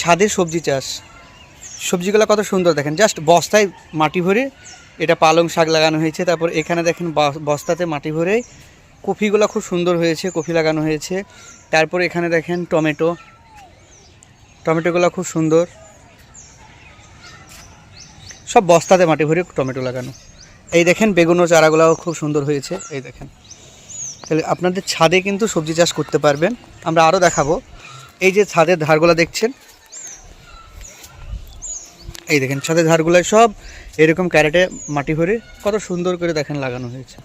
ছাদে সবজি চাষ, সবজিগুলো কত সুন্দর দেখেন, জাস্ট বস্তায় মাটি ভরে এটা পালং শাক লাগানো হয়েছে। তারপর এখানে দেখেন বস্তাতে মাটি ভরে কপিগুলো খুব সুন্দর হয়েছে, কপি লাগানো হয়েছে। তারপর এখানে দেখেন টমেটোগুলো খুব সুন্দর, সব বস্তাতে মাটি ভরে টমেটো লাগানো। এই দেখেন বেগুনের চারাগুলোও খুব সুন্দর হয়েছে, এই দেখেন। তাহলে আপনাদের ছাদে কিন্তু সবজি চাষ করতে পারবেন। আমরা আরও দেখাবো, এই যে ছাদের ধারগুলো দেখছেন, এই দেখেন ছাদের ধারগুলো সব এরকম ক্যারেটে মাটি ভরে কত সুন্দর করে দেখেন লাগানো হয়েছে।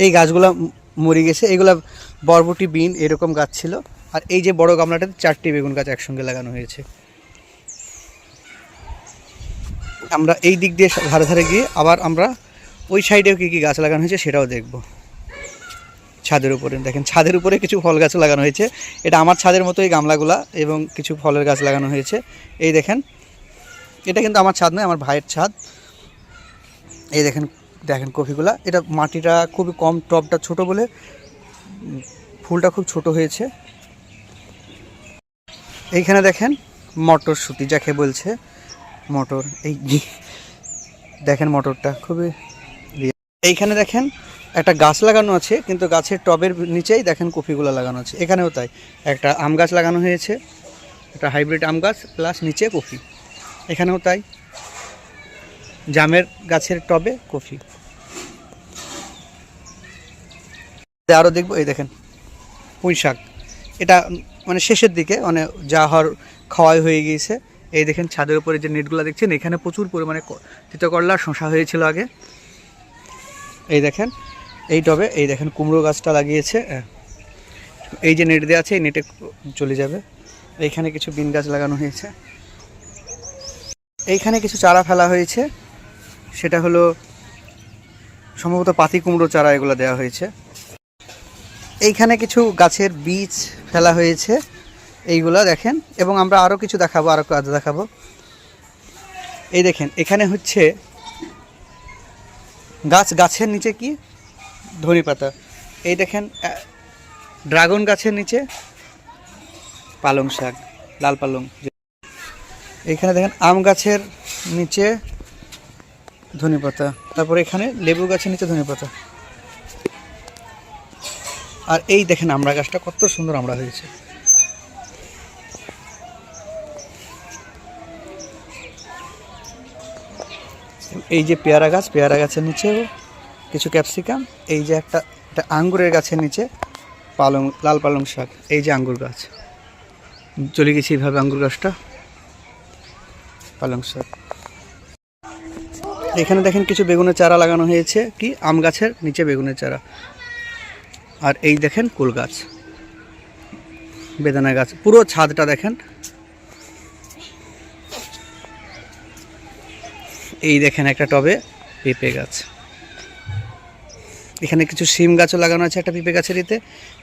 এই গাছগুলো মরে গেছে, এগুলা বরবটি বিন এরকম গাছ ছিল। আর এই যে বড় গামলাটাতে 4টি বেগুন গাছ একসঙ্গে লাগানো হয়েছে। আমরা এই দিক দিয়ে ধারে ধারে গিয়ে আবার আমরা ওই সাইডেও কী কী গাছ লাগানো হয়েছে সেটাও দেখব। ছাদের উপরে দেখেন, ছাদের উপরে কিছু ফল গাছ লাগানো হয়েছে। এটা আমার ছাদের মতো এই গামলাগুলা, এবং কিছু ফলের গাছ লাগানো হয়েছে। এই দেখেন, এটা কিন্তু আমার ছাদ নয়, আমার ভাইয়ের ছাদ। এই দেখেন দেখেন কপিগুলা, এটা মাটিটা খুবই কম, টবটা ছোট বলে ফুলটা খুব ছোট হয়েছে। এইখানে দেখেন মটরশুঁটি যাকে বলছে, মটর, এই দেখেন মটরটা খুবই। এইখানে দেখেন একটা গাছ লাগানো আছে, কিন্তু গাছের টবের নিচেই দেখেন কপিগুলো লাগানো আছে। এখানেও তাই, একটা আম গাছ লাগানো হয়েছে, একটা হাইব্রিড আম গাছ প্লাস নিচে কপি। এখানেও তাই, জামের গাছের টবে কফি। আরও দেখবো, এই দেখেন পুঁই শাক, এটা মানে শেষের দিকে, মানে যা খাওয়াই হয়ে গিয়েছে। এই দেখেন ছাদের উপরে যে নেটগুলো দেখছেন, এখানে প্রচুর পরিমাণে তিতকরলা শশা হয়েছিল আগে। এই দেখেন এই টবে, এই দেখেন কুমড়ো গাছটা লাগিয়েছে। এই যে নেট দেওয়া আছে, এই নেটে চলে যাবে। এইখানে কিছু বিন গাছ লাগানো হয়েছে। এইখানে কিছু চারা ফেলা হয়েছে, সেটা হলো সম্ভবত পাতি কুমড়ো চারা, এগুলো দেওয়া হয়েছে। এইখানে কিছু গাছের বীজ ফেলা হয়েছে, এইগুলা দেখেন। এবং আমরা আরও কিছু দেখাবো, আরও কাজ দেখাবো। এই দেখেন এখানে হচ্ছে গাছের নিচে কি ধনে পাতা। এই দেখেন ড্রাগন গাছের নিচে পালং শাক, লাল পালং। এইখানে দেখেন আম গাছের নিচে ধনে পাতা, তারপর এখানে লেবু গাছের নিচে ধনে পাতা। আর এই দেখেন আমড়া গাছটা কত সুন্দর আমড়া হয়েছে। এই যে পেয়ারা গাছ, পেয়ারা গাছের নিচে কিছু ক্যাপসিকাম। এই যে একটা আঙ্গুরের গাছের নিচে লাল পালং শাক। এই যে আঙ্গুর গাছ, চলে গেছি এইভাবে আঙ্গুর গাছটা, পালং শাক। এখানে দেখেন কিছু বেগুনের চারা লাগানো হয়েছে, কি আম গাছের নিচে বেগুনের চারা। আর এই দেখেন কুল গাছ, বেদানা গাছ, পুরো ছাদটা দেখেন। এই দেখেন একটা টবে পেঁপে গাছ। এখানে কিছু সিম গাছও লাগানো আছে একটা পেঁপে গাছের ইতে।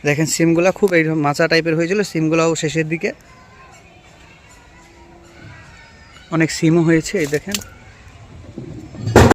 দেখেন সিমগুলা খুব এই মাচা টাইপের হয়েছিল, সিমগুলাও শেষের দিকে অনেক সিমও হয়েছে। এই দেখেন